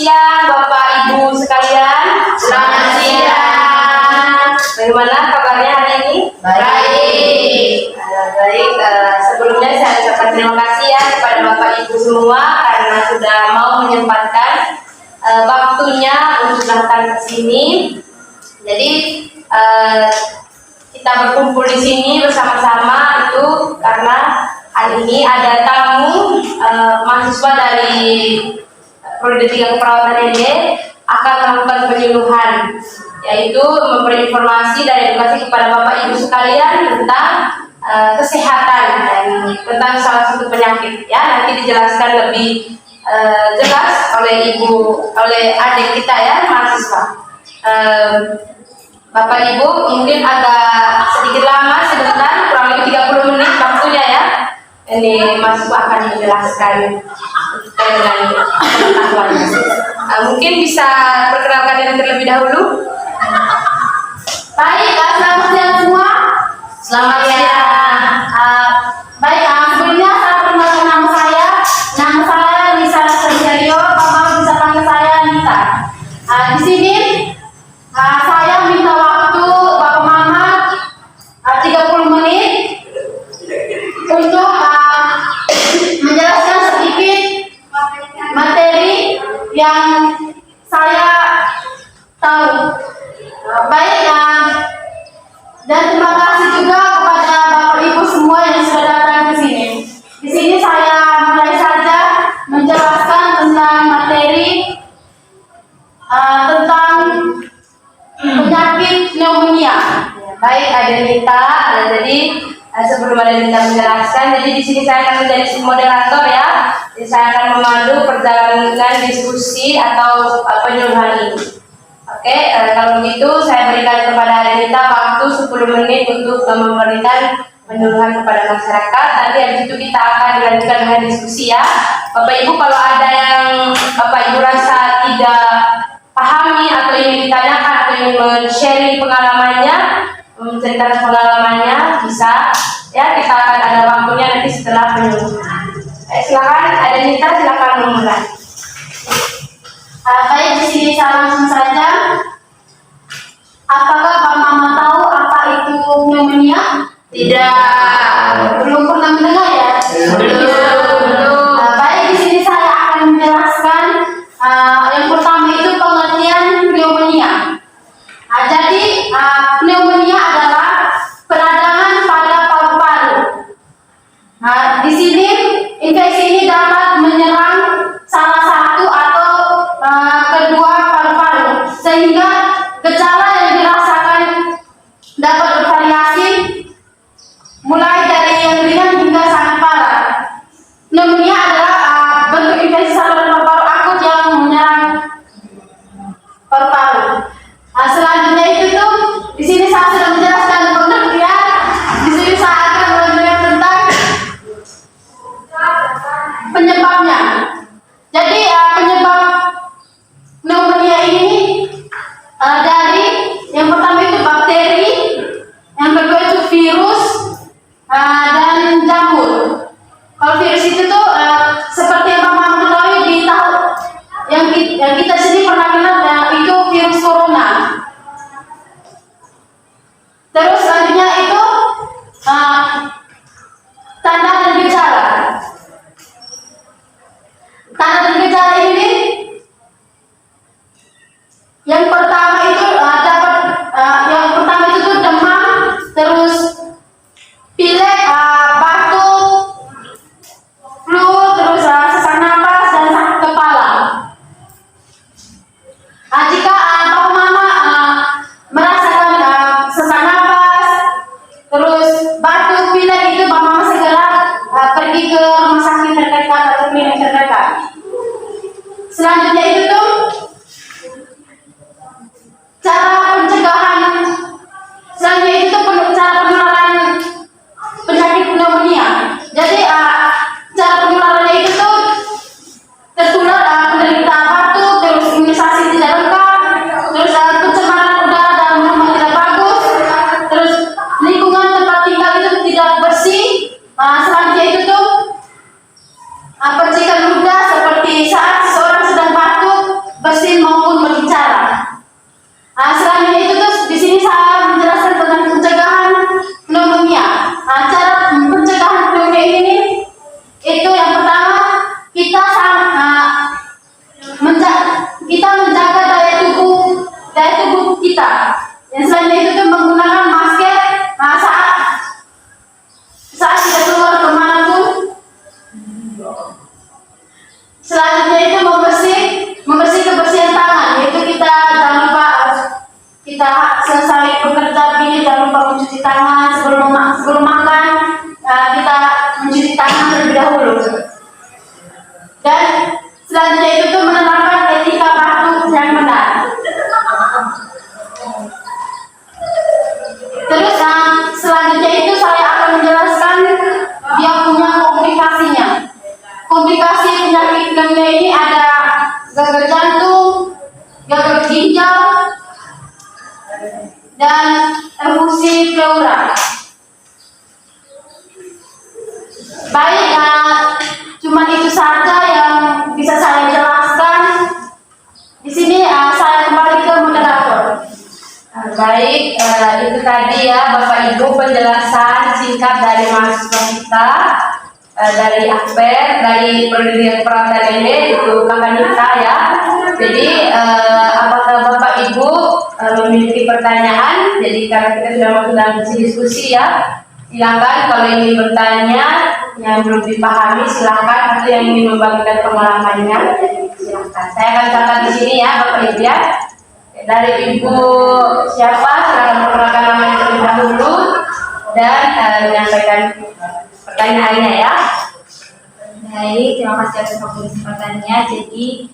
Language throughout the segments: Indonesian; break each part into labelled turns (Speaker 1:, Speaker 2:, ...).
Speaker 1: siang Bapak Ibu sekalian.
Speaker 2: Selamat siang.
Speaker 1: Bagaimana kabarnya hari ini?
Speaker 2: Baik.
Speaker 1: Baik. Sebelumnya saya ucapkan terima kasih ya kepada Bapak Ibu semua karena sudah mau menyempatkan waktunya untuk datang ke sini. Jadi kita berkumpul di sini bersama-sama itu karena hari ini ada tamu mahasiswa dari Prodi 3 Keperawatan ND akan melakukan penyuluhan, yaitu memberi informasi dan edukasi kepada Bapak Ibu sekalian tentang kesehatan dan tentang salah satu penyakit. Ya, nanti dijelaskan lebih jelas oleh adik kita ya, mahasiswa. Bapak Ibu mungkin agak sedikit lama sebentar, kurang lebih 30 menit waktunya ya. Ini mahasiswa akan menjelaskan dengan pengetahuannya. Mungkin bisa perkenalkan diri terlebih dahulu.
Speaker 2: Baik, selamat siang semua.
Speaker 1: Selamat siang.
Speaker 2: Baik, sebelumnya saya perkenalkan nama saya. Nama saya Lisa Sergio. Bapak bisa panggil saya Nita. Di sini saya minta waktu Bapak Mama 30 menit untuk menjelaskan sedikit materi yang saya tahu. Baik, dan terima kasih juga kepada Bapak Ibu semua yang sudah datang ke sini. Di sini saya mulai saja menjelaskan tentang materi tentang penyakit pneumonia.
Speaker 1: Baik, ada Nita. Jadi sebelum ada Nita menjelaskan, jadi di sini saya akan menjadi moderator ya. Jadi saya akan memandu perjalanan diskusi atau penyuluhan ini. Oke, kalau begitu saya berikan kepada Nita waktu 10 menit untuk memberikan penyuluhan kepada masyarakat. Nanti habis itu kita akan dilanjutkan dengan diskusi ya. Bapak Ibu, kalau ada yang Bapak Ibu rasa tidak pahami atau ingin ditanyakan atau ingin men-sharing pengalamannya, menceritakan pengalamannya, bisa ya, kita akan ada waktunya nanti setelah penyuluhan. Silakan, ada Nita, silakan memulai.
Speaker 2: Baik, di sini saya langsung saja. Apakah Pak Mama tahu apa itu pneumonia?
Speaker 1: Tidak.
Speaker 2: Belum pernah mendengar ya?
Speaker 1: Belum.
Speaker 2: Baik, di sini saya akan menjelaskan yang pertama itu pengertian pneumonia. Jadi pneumonia adalah peradangan pada paru-paru. Di sini infeksi ini dapat menyerang salah satu atau kedua paru-paru, sehingga gejala yang dirasakan dapat bervariasi mulai dari yang ringan hingga sangat parah. Pneumonia adalah bentuk infeksi saluran paru-paru akut yang menyerang paru-paru. Selanjutnya itu tuh di sini saya sudah menjelaskan pengertian. Di sini saya akan menjelaskan tentang penyebabnya. Jadi penyebab pneumonia ini dari yang pertama itu bakteri, yang kedua itu virus, dan jamur. Kalau virus itu tuh seperti yang Bapak ketahui di tahun yang kita sini pernah kenal itu virus corona. Terus selanjutnya itu tanda dan gejala. Tanda dan gejala ini yang pertama itu tuh demam, terus pilek, batuk, flu, terus sesak napas dan sakit kepala. Jika Bapak Mama merasakan sesak napas, terus batuk, pilek, itu Bapak Mama segera pergi ke rumah sakit terdekat atau klinik terdekat. Selanjutnya itu tuh cara pencegahan. Selanjutnya itu cara penularan penyakit pneumonia. Jadi cara penularannya itu tuh tertular penderita batuk, terus imunisasi tidak lengkap, terus pencemaran udara dalam rumah tidak bagus, terus lingkungan tempat tinggal itu tidak bersih. Selanjutnya itu tuh percikan ludah seperti saat seseorang sedang batuk
Speaker 1: tadi ya Bapak Ibu penjelasan singkat dari mahasiswa kita dari Akper, dari Pendirian Peralatan ini itu kakak kita ya. Jadi apakah Bapak Ibu memiliki pertanyaan? Jadi karena kita sudah masuk dalam diskusi ya, silakan kalau ingin bertanya yang belum dipahami silakan, atau yang ingin membagikan pengalamannya silakan. Saya akan catat di sini ya Bapak Ibu ya. Dari Ibu siapa? Silakan memperkenalkan namanya terlebih dahulu dan menyampaikan pertanyaannya ya.
Speaker 3: Baik, terima kasih atas waktu kesempatannya. Jadi,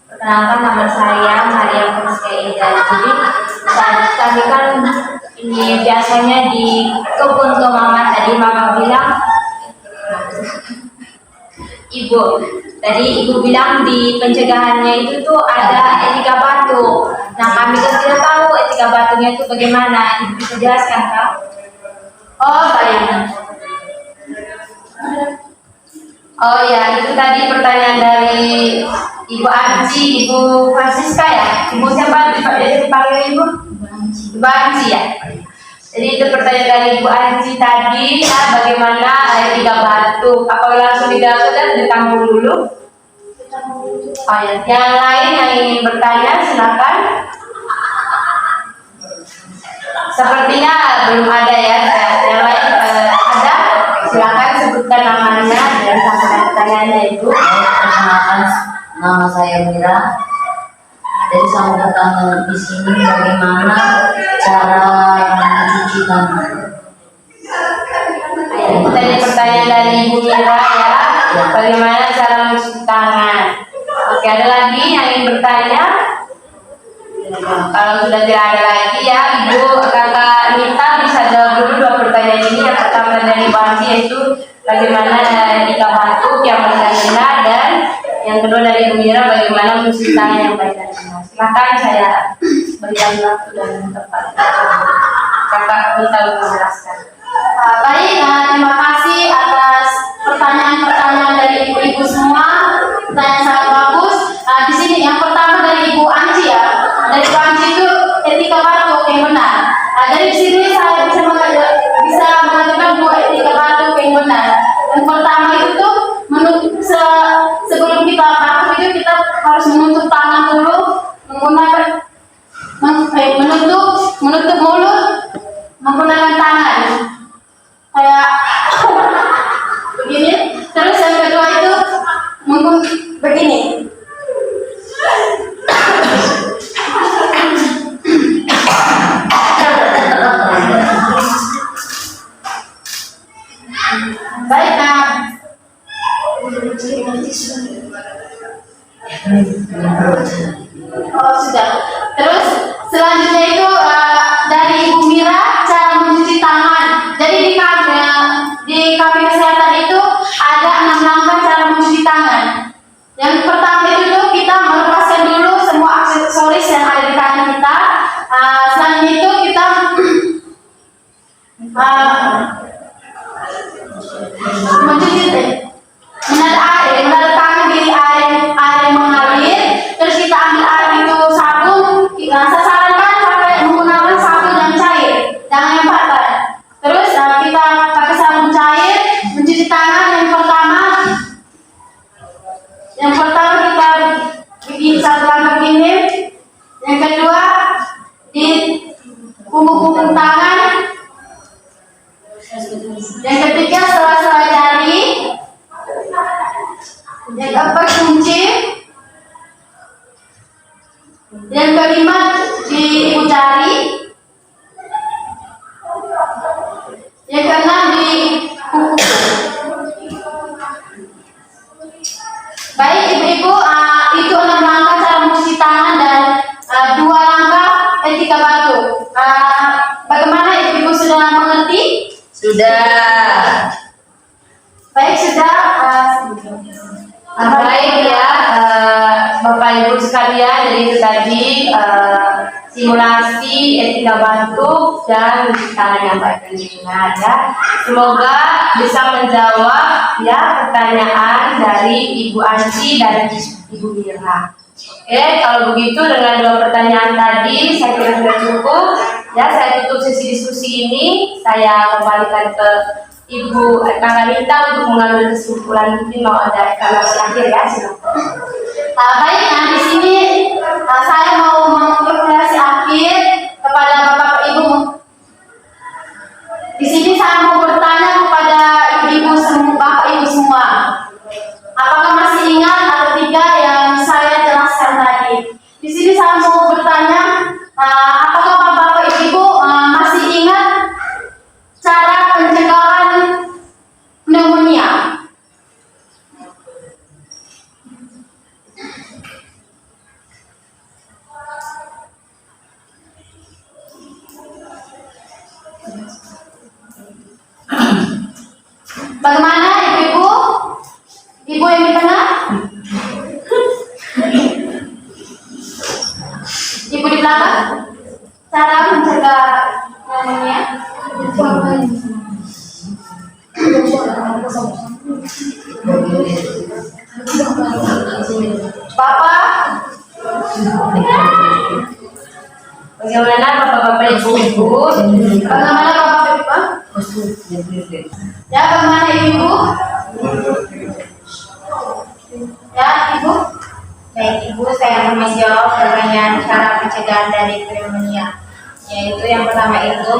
Speaker 3: perkenalkan nama saya Maria Francisca Ida. Jadi, kami kan ini biasanya di kebun ke mama. Tadi mama bilang, Ibu bilang di pencegahannya itu tuh ada etika batu. Nah, kami kan tidak tahu etika batunya itu bagaimana. Ibu bisa jelaskan, Kak?
Speaker 1: Oh, baik. Oh ya, itu tadi pertanyaan dari Ibu Anci, Ibu Francisca ya. Ibu siapa? Dipanggil Ibu? Ibu Anci ya. Jadi itu pertanyaan dari Ibu Anci tadi ya, bagaimana etika batu. Apa langsung dijawab saja, ditampung dulu? Oh ya, yang lain yang ingin bertanya silakan. Sepertinya belum ada ya. Yang lain ada, silakan sebutkan namanya dan sampaikan pertanyaannya Ibu.
Speaker 4: Perkenalkan, nama saya Mira. Jadi saya datang di sini bagaimana cara mencuci tangan.
Speaker 1: Itu tadi pertanyaan dari Ibu Mira ya, bagaimana cara mencuci tangan. Oke, ada lagi yang ingin bertanya? Kalau sudah tidak ada lagi ya, Ibu Kakak Nita bisa jawab dulu dua pertanyaan ini. Yang pertama dari Banci yaitu bagaimana etika batuk yang benar dan yang kedua dari Bu Mira bagaimana mencuci tangan yang baik dan benar. Silakan saya berikan waktu dan tempat. Kakak Nita menjelaskan.
Speaker 2: Baik, terima kasih atas pertanyaan-pertanyaan dari ibu-ibu semua. Pertanyaan sangat bagus. Di sini yang pertama dari Ibu Anci ya. Dari Ibu Anci itu etika batuk yang benar. Dari sini saya bisa mengatakan dua etika batuk yang benar. Yang pertama itu tuh sebelum kita batuk itu kita harus menutup tangan dulu, menggunakan menutup mulut menggunakan tangan kayak begini. Terus yang kedua itu begini. Baik, oh sudah. Terus selanjutnya itu dari Ibu Mira cara mencuci tangan. Jadi di KP Kesehatan itu ada 6 langkah cara mencuci tangan. Yang pertama itu tuh kita melepaskan dulu semua aksesoris yang ada di tangan kita. Selanjutnya itu kita menaruh tangan di air yang mengalir. Terus kita ambil air itu sabun. Saya sarankan pakai menggunakan sabun yang cair, jangan yang padat. Terus kita pakai sabun cair mencuci tangan. Yang pertama kita bikin satu langkah begini. Yang kedua di punggung tangan. Yang ketiga sela-sela jari. Yang keempat kunci. Yang kelima di ibu jari. Yang keenam di kuku. Baik ibu-ibu, itu 6 langkah cara mencuci tangan dan 2 langkah etika batuk. Bagaimana ibu-ibu sudah mengerti?
Speaker 4: Sudah.
Speaker 2: Baik, sudah.
Speaker 1: Baik ya, Bapak Ibu sekalian, jadi itu tadi simulasi etika batuk dan mencuci tangan yang baik dan benar ya. Semoga bisa menjawab ya pertanyaan dari Ibu Anci dan Ibu Mira. Oke, kalau begitu dengan dua pertanyaan tadi saya kira sudah cukup. Ya, saya tutup sesi diskusi ini. Saya kembalikan ke Ibu Karanita untuk mengambil kesimpulan. Mungkin mau ada evaluasi akhir ya, silakan.
Speaker 2: Baik, nah di sini saya mau mengevaluasi akhir kepada Bapak Ibu. Di sini saya mau bertanya kepada ibu-ibu semua, Bapak Ibu semua. Apakah masih ingat atau tidak yang saya jelaskan tadi? Di sini saya mau bertanya, apakah Bapak Ibu masih ingat cara pencegahan pneumonia? Bagaimana ibu-ibu? Ibu yang di tengah? Ibu di belakang? Cara mencegah pneumonia? Bapak?
Speaker 1: Bagaimana Bapak-Bapak Ibu-Ibu?
Speaker 2: Bagaimana Bapak-Ibu? Ya, bagaimana ibu? Ya, ibu?
Speaker 3: Baik Ibu, saya menjawab pertanyaan cara pencegahan dari pneumonia. Yaitu yang pertama itu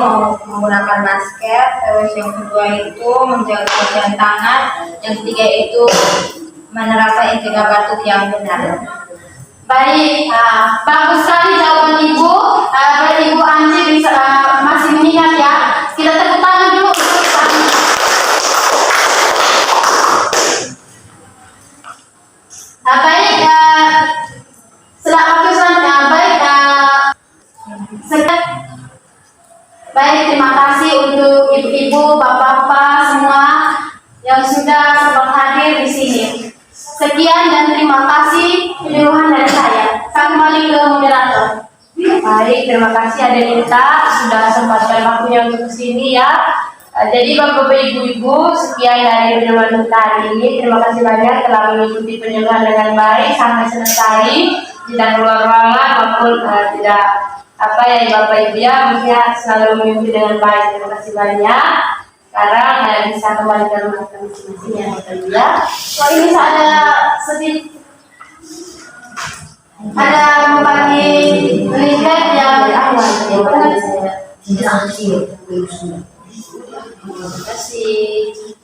Speaker 3: menggunakan masker, terus yang kedua itu menjaga kebersihan tangan, yang ketiga itu menerapkan etika batuk yang benar.
Speaker 2: Baik, bagus sekali jawaban ibu. Berarti ibu Anji bisa masih mengingat ya. Kita tepuk tangan dulu. Baik, selamat kesan. Baik, terima kasih untuk ibu-ibu, bapak-bapak semua yang sudah sempat hadir di sini. Sekian dan terima kasih penyuluhan dari saya. Saya kembali ke moderator.
Speaker 1: Baik, terima kasih Adelita sudah sempatkan waktunya untuk kesini ya. Jadi Bapak Ibu-Ibu, sekian dari penyuluhan kita hari ini. Terima kasih banyak telah mengikuti penyuluhan dengan baik sampai selesai. Tidak keluar ruangan maupun tidak apa ya Bapak Ibu ya, maksudnya selalu mengikuti dengan baik. Terima kasih banyak. Sekarang bisa kembali ke rumah masing-masing ya Bapak Ibu ya.
Speaker 2: Wah, ini ada sedikit ada membagi riset yang
Speaker 4: Tidak aktif.
Speaker 2: terima kasih.